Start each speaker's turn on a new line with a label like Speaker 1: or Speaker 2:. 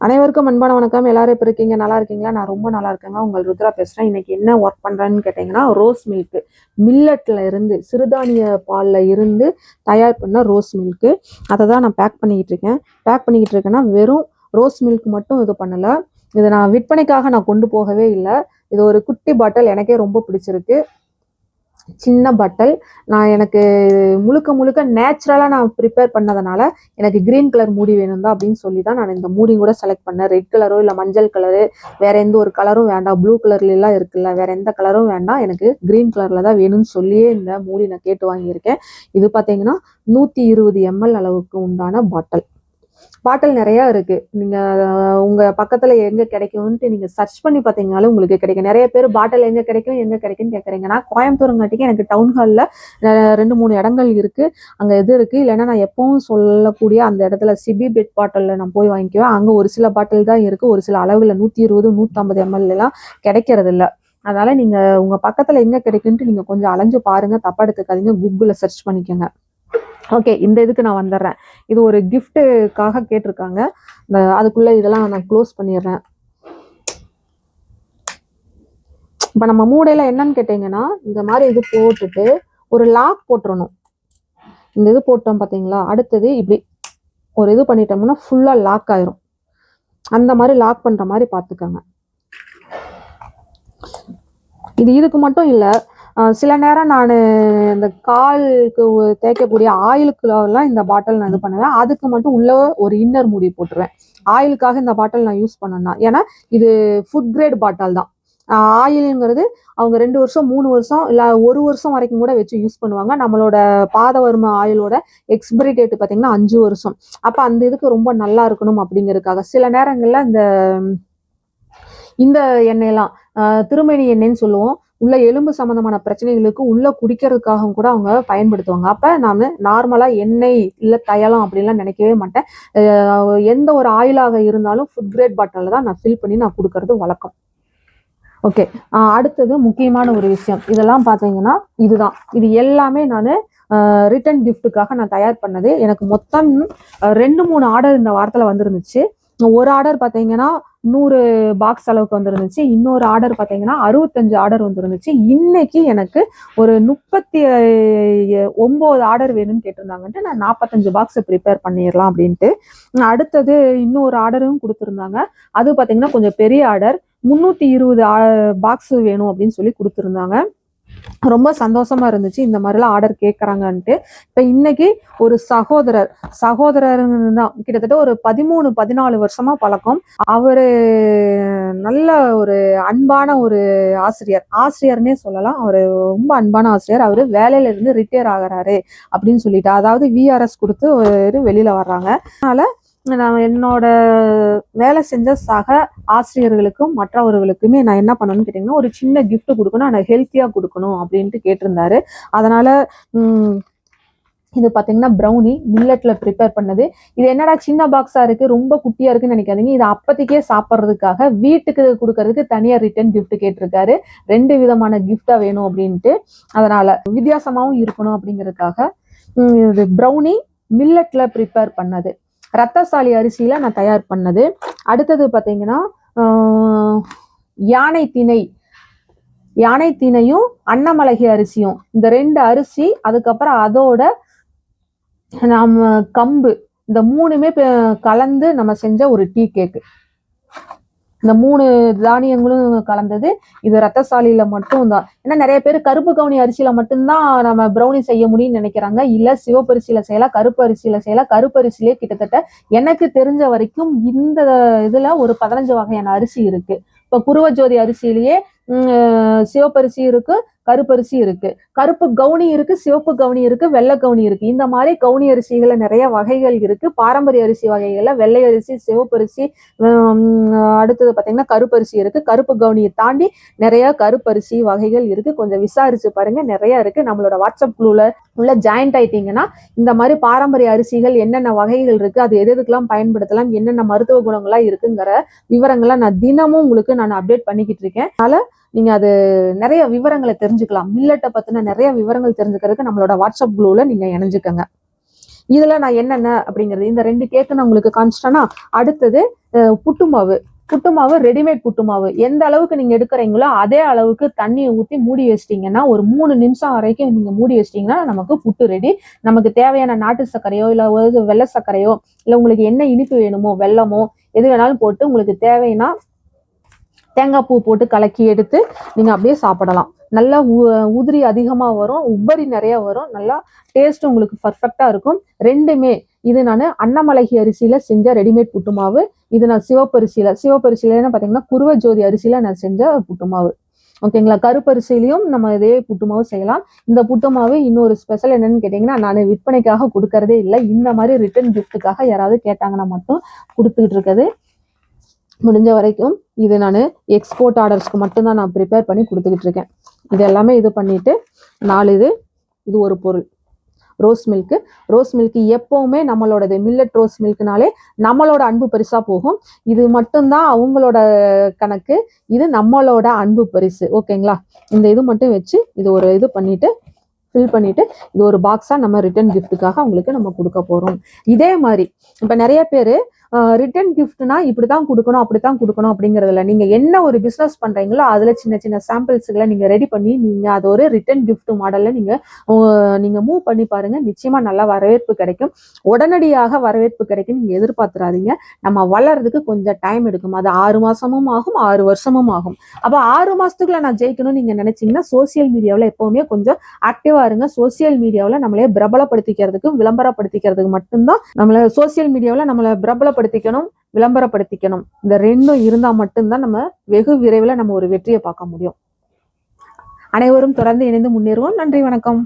Speaker 1: அனைவருக்கும் அன்பான வணக்கம். எல்லாரும் எப்படி இருக்கீங்க? நல்லா இருக்கீங்களா? நான் ரொம்ப நல்லா இருக்கேங்க. உங்கள் ருத்ரா பேசுறேன். இன்னைக்கு என்ன ஒர்க் பண்றேன்னு கேட்டீங்கன்னா, ரோஸ் மில்க் மில்லட்ல இருந்து சிறுதானிய பால்ல இருந்து தயார் பண்ண ரோஸ் மில்க் அதை தான் நான் பேக் பண்ணிக்கிட்டு இருக்கேன். பேக் பண்ணிக்கிட்டு இருக்கேன்னா வெறும் ரோஸ் மில்க் மட்டும் இது பண்ணல. இதை நான் விற்பனைக்காக நான் கொண்டு போகவே இல்லை. இது ஒரு குட்டி பாட்டில், எனக்கே ரொம்ப பிடிச்சிருக்கு. சின்ன பாட்டில். நான் எனக்கு முழுக்க முழுக்க நேச்சுரலாக நான் ப்ரிப்பேர் பண்ணதுனால எனக்கு கிரீன் கலர் மூடி வேணும் தான் அப்படின்னு சொல்லி தான் நான் இந்த மூடி கூட செலக்ட் பண்ணேன். ரெட் கலரோ இல்லை மஞ்சள் கலரு வேற எந்த ஒரு கலரும் வேண்டாம், ப்ளூ கலர்லாம் இருக்குல்ல, வேற எந்த கலரும் வேண்டாம், எனக்கு கிரீன் கலர்ல தான் வேணும்னு சொல்லியே இந்த மூடி நான் கேட்டு வாங்கியிருக்கேன். இது பார்த்தீங்கன்னா 120 ml அளவுக்கு உண்டான பாட்டில். பாட்டில் நிறையா இருக்கு. நீங்க உங்க பக்கத்துல எங்க கிடைக்கும்னு நீங்க சர்ச் பண்ணி பார்த்தீங்கனாலும் உங்களுக்கு கிடைக்கும். நிறைய பேர் பாட்டில் எங்க கிடைக்கும் எங்க கிடைக்குன்னு கேட்குறீங்க. நான் கோயம்புத்தூருங்காட்டிக்கு எனக்கு டவுன் ஹாலில் 2-3 இடங்கள் இருக்கு. அங்க எது இருக்கு இல்லைன்னா நான் எப்பவும் சொல்லக்கூடிய அந்த இடத்துல சிபி பெட் பாட்டிலில் நான் போய் வாங்கிக்குவேன். அங்க ஒரு சில பாட்டில் தான் இருக்கு, ஒரு சில அளவுல 120 150 ml எல்லாம் கிடைக்கிறது இல்லை. அதனால நீங்க உங்க பக்கத்துல எங்க கிடைக்குன்ட்டு நீங்க கொஞ்சம் அலைஞ்சு பாருங்க, தப்பா எடுத்துக்காதீங்க, கூகுள்ல சர்ச் பண்ணிக்கோங்க. ஓகே, இந்த இதுக்கு நான் வந்துடுறேன். இது ஒரு கிஃப்ட்டுக்காக கேட்டிருக்காங்க. அதுக்குள்ள இதெல்லாம் நான் க்ளோஸ் பண்ணிடுறேன். இப்போ நம்ம மூடையில என்னன்னு கேட்டீங்கன்னா, இந்த மாதிரி இது போட்டுட்டு ஒரு லாக் போட்டுறணும். இந்த இது போட்டோம் பார்த்தீங்களா, அடுத்தது இப்படி ஒரு இது பண்ணிட்டோம்னா ஃபுல்லாக லாக் ஆயிரும். அந்த மாதிரி லாக் பண்ணுற மாதிரி பார்த்துக்கோங்க. இது இதுக்கு மட்டும் இல்லை, சில நேரம் நான் இந்த காலுக்கு தேய்க்கக்கூடிய ஆயிலுக்குலாம் இந்த பாட்டில் நான் இது பண்ணுவேன். அதுக்கு மட்டும் உள்ள ஒரு இன்னர் மூடி போட்டுருவேன். ஆயிலுக்காக இந்த பாட்டில் நான் யூஸ் பண்ணேன்னா, ஏன்னா இது ஃபுட் கிரேட் பாட்டில் தான். ஆயிலுங்கிறது அவங்க 2 வருஷம் 3 வருஷம் இல்லை 1 வருஷம் வரைக்கும் கூட வச்சு யூஸ் பண்ணுவாங்க. நம்மளோட பாதவர்ம ஆயிலோட எக்ஸ்பிரி டேட் பார்த்தீங்கன்னா 5 வருஷம். அப்போ அந்த இதுக்கு ரொம்ப நல்லா இருக்கணும் அப்படிங்கிறதுக்காக சில நேரங்களில் இந்த எண்ணெயெல்லாம் திருமணி எண்ணெய்ன்னு சொல்லுவோம். உள்ள எலும்பு சம்பந்தமான பிரச்சனைகளுக்கு உள்ள குடிக்கிறதுக்காகவும் கூட அவங்க பயன்படுத்துவாங்க. அப்ப நான் நார்மலா எண்ணெய் இல்ல தைலம் அப்படின்லாம் நினைக்கவே மாட்டேன். எந்த ஒரு ஆயிலாக இருந்தாலும் ஃபுட் கிரேட் பாட்டில தான் நான் ஃபில் பண்ணி நான் கொடுக்கறது வழக்கம். ஓகே, அடுத்தது முக்கியமான ஒரு விஷயம், இதெல்லாம் பார்த்தீங்கன்னா இதுதான். இது எல்லாமே நான் ரிட்டன் கிஃப்ட்டுக்காக நான் தயார் பண்ணது. எனக்கு மொத்தம் 2-3 ஆர்டர் இந்த வாரத்தில் வந்துருந்துச்சு. ஒரு ஆர்டர் பார்த்தீங்கன்னா 100 பாக்ஸ் அளவுக்கு வந்துருந்துச்சு. இன்னொரு ஆர்டர் பார்த்தீங்கன்னா 65 ஆர்டர் வந்துருந்துச்சு. இன்னைக்கு எனக்கு ஒரு 39 ஆர்டர் வேணும்னு கேட்டிருந்தாங்கன்ட்டு நான் 45 பாக்ஸ் ப்ரிப்பேர் பண்ணிடலாம் அப்படின்ட்டு. அடுத்தது இன்னொரு ஆர்டரும் கொடுத்துருந்தாங்க. அது பார்த்தீங்கன்னா கொஞ்சம் பெரிய ஆர்டர், 320 பாக்ஸ் வேணும் அப்படின்னு சொல்லி கொடுத்துருந்தாங்க. ரொம்ப சந்தோஷமா இருந்துச்சு இந்த மாதிரிலாம் ஆர்டர் கேட்குறாங்கன்ட்டு. இப்போ இன்னைக்கு ஒரு சகோதரர் தான், கிட்டத்தட்ட ஒரு 13-14 வருஷமா பழக்கம். அவரு நல்ல ஒரு அன்பான ஒரு ஆசிரியர்னே சொல்லலாம். அவரு ரொம்ப அன்பான ஆசிரியர். அவரு வேலையில இருந்து ரிட்டையர் ஆகிறாரு அப்படின்னு சொல்லிட்டு, அதாவது விஆர்எஸ் கொடுத்து வெளியில வர்றாங்க. அதனால நான் என்னோட வேலை செஞ்ச சக ஆசிரியர்களுக்கும் மற்றவர்களுக்குமே நான் என்ன பண்ணணும்னு கேட்டிங்கன்னா, ஒரு சின்ன கிஃப்ட் கொடுக்கணும், ஆனால் ஹெல்த்தியாக கொடுக்கணும் அப்படின்ட்டு கேட்டிருந்தாரு. அதனால இது பார்த்தீங்கன்னா ப்ரௌனி மில்லட்ல ப்ரிப்பேர் பண்ணது. இது என்னடா சின்ன பாக்ஸா இருக்கு, ரொம்ப குட்டியா இருக்குன்னு நினைக்காதீங்க. இது அப்போதைக்கே சாப்பிட்றதுக்காக வீட்டுக்கு கொடுக்கறதுக்கு தனியாக ரிட்டர்ன் கிஃப்ட் கேட்டிருக்காரு. 2 விதமான கிஃப்டா வேணும் அப்படின்ட்டு, அதனால வித்தியாசமாகவும் இருக்கணும் அப்படிங்கிறதுக்காக இது ப்ரௌனி மில்லட்ல ப்ரிப்பேர் பண்ணது, ரத்தசாலி அரிசியில நான் தயார் பண்ணது. அடுத்தது பார்த்தீங்கன்னா யானை திணையும் அன்னமலகி அரிசியும், இந்த 2 அரிசி, அதுக்கப்புறம் அதோட நம்ம கம்பு, இந்த 3மே கலந்து நம்ம செஞ்ச ஒரு டீ கேக்கு. இந்த 3 தானியங்களும் கலந்தது. இது ரத்தசாலியில மட்டும் தான். ஏன்னா நிறைய பேர் கருப்பு கவுனி அரிசியில மட்டும்தான் நம்ம ப்ரௌனி செய்ய முடியும்னு நினைக்கிறாங்க. இல்ல சிவப்பரிசியில செய்யலாம், கருப்பு அரிசியில செய்யலாம். கருப்பு அரிசியிலே கிட்டத்தட்ட எனக்கு தெரிஞ்ச வரைக்கும் இந்த இதுல ஒரு 15 வகையான அரிசி இருக்கு. இப்ப குருவஜோதி அரிசியிலேயே சிவப்பரிசி இருக்கு, கருப்பரிசி இருக்கு, கருப்பு கவுனி இருக்கு, சிவப்பு கவுனி இருக்கு, வெள்ளை கவுனி இருக்கு. இந்த மாதிரி கவுனி அரிசிகளை நிறைய வகைகள் இருக்கு. பாரம்பரிய அரிசி வகைகள்ல வெள்ளை அரிசி, சிவப்பரிசி, அடுத்தது பார்த்தீங்கன்னா கருப்பரிசி இருக்கு. கருப்பு கவுனியை தாண்டி நிறைய கருப்பரிசி வகைகள் இருக்கு. கொஞ்சம் விசாரிச்சு பாருங்க, நிறைய இருக்கு. நம்மளோட வாட்ஸ்அப் குழுல உள்ள ஜாயிண்ட் ஆயிட்டீங்கன்னா இந்த மாதிரி பாரம்பரிய அரிசிகள் என்னென்ன வகைகள் இருக்கு, அது எதுக்கெல்லாம் பயன்படுத்தலாம், என்னென்ன மருத்துவ குணங்கள்லாம் இருக்குங்கிற விவரங்களை நான் தினமும் உங்களுக்கு நான் அப்டேட் பண்ணிக்கிட்டு இருக்கேன். அதனால நீங்க அது நிறைய விவரங்களை தெரிஞ்சுக்கலாம். மில்லட்டை பத்தின நிறைய விவரங்கள் தெரிஞ்சுக்கிறதுக்கு நம்மளோட வாட்ஸ்அப் குழுல நீங்க இணைஞ்சுக்கங்க. இதுல நான் என்னென்ன அப்படிங்கிறது, இந்த 2 கேக்கு நான் உங்களுக்கு காமிச்சிட்டேன்னா, அடுத்தது புட்டு மாவு ரெடிமேட் புட்டு மாவு எந்த அளவுக்கு நீங்க எடுக்கிறீங்களோ அதே அளவுக்கு தண்ணியை ஊற்றி மூடி வச்சிட்டீங்கன்னா ஒரு 3 நிமிஷம் வரைக்கும் நீங்க மூடி வச்சிட்டீங்கன்னா நமக்கு புட்டு ரெடி. நமக்கு தேவையான நாட்டு சர்க்கரையோ இல்லை ஒரு வெள்ளை சர்க்கரையோ இல்லை உங்களுக்கு என்ன இனிப்பு வேணுமோ வெல்லமோ எது வேணாலும் போட்டு உங்களுக்கு தேவைன்னா தேங்காய் பூ போட்டு கலக்கி எடுத்து நீங்க அப்படியே சாப்பிடலாம். நல்லா உதிரி அதிகமா வரும், உப்பரி நிறைய வரும், நல்லா டேஸ்ட் உங்களுக்கு பர்ஃபெக்டா இருக்கும். ரெண்டுமே இது நான் அன்னமலகி அரிசியில செஞ்ச ரெடிமேட் புட்டு மாவு. இது நான் சிவப்பரிசியில பாத்தீங்கன்னா குருவ ஜோதி அரிசியில நான் செஞ்ச புட்டு மாவு. ஓகேங்களா. கருப்பரிசிலையும் நம்ம இதே புட்டு மாவு செய்யலாம். இந்த புட்டு மாவு இன்னொரு ஸ்பெஷல் என்னன்னு கேட்டீங்கன்னா நான் விற்பனைக்காக கொடுக்கறதே இல்லை. இந்த மாதிரி ரிட்டர்ன் கிஃப்ட்டுக்காக யாராவது கேட்டாங்கன்னா மட்டும் கொடுத்துக்கிட்டு இருக்குது. முடிஞ்ச வரைக்கும் இது நான் எக்ஸ்போர்ட் ஆர்டர்ஸ்க்கு மட்டும்தான் நான் ப்ரிப்பேர் பண்ணி கொடுத்துக்கிட்டு இருக்கேன். இது எல்லாமே இது பண்ணிட்டு 4 இது ஒரு பொருள் ரோஸ் மில்க்கு எப்பவுமே நம்மளோடது மில்லட் ரோஸ் மில்க்னாலே நம்மளோட அன்பு பரிசா போகும். இது மட்டும்தான் அவங்களோட கணக்கு, இது நம்மளோட அன்பு பரிசு. ஓகேங்களா. இந்த இது மட்டும் வச்சு இது ஒரு இது பண்ணிட்டு ஃபில் பண்ணிட்டு இது ஒரு பாக்ஸா நம்ம ரிட்டர்ன் கிஃப்ட்டுக்காக அவங்களுக்கு நம்ம கொடுக்க போறோம். இதே மாதிரி இப்ப நிறைய பேரு ரிட்டர்ன் கிஃப்ட்னா இப்படிதான் கொடுக்கணும் அப்படித்தான் கொடுக்கணும் அப்படிங்கறதுல நீங்க என்ன ஒரு பிசினஸ் பண்றீங்களோ அதுல சின்ன சின்ன சாம்பிள்ஸ்களை நீங்க ரெடி பண்ணி நீங்க அது ஒரு ரிட்டர்ன் கிஃப்ட் மாடல்ல நீங்க மூவ் பண்ணி பாருங்க. நிச்சயமா நல்லா வரவேற்பு கிடைக்கும். உடனடியாக வரவேற்பு கிடைக்கும் நீங்க எதிர்பார்த்துறாதீங்க. நம்ம வளர்றதுக்கு கொஞ்சம் டைம் எடுக்கும். அது 6 மாசமும் ஆகும், 6 வருஷமும் ஆகும். அப்ப 6 மாசத்துக்குள்ள நான் ஜெயிக்கணும்னு நீங்க நினைச்சீங்கன்னா சோசியல் மீடியாவில் எப்பவுமே கொஞ்சம் ஆக்டிவா இருங்க. சோசியல் மீடியாவில் நம்மளே பிரபலப்படுத்திக்கிறதுக்கும் விளம்பரப்படுத்திக்கிறதுக்கு மட்டும்தான் நம்மள சோசியல் மீடியாவில் நம்மளை பிரபலப்படுத்திக்கணும், விளம்பரப்படுத்திக்கணும். இந்த 2ம் இருந்தா மட்டும்தான் நம்ம வெகு விரைவில் நம்ம ஒரு வெற்றியை பார்க்க முடியும். அனைவரும் தொடர்ந்து இணைந்து முன்னேறுவோம். நன்றி, வணக்கம்.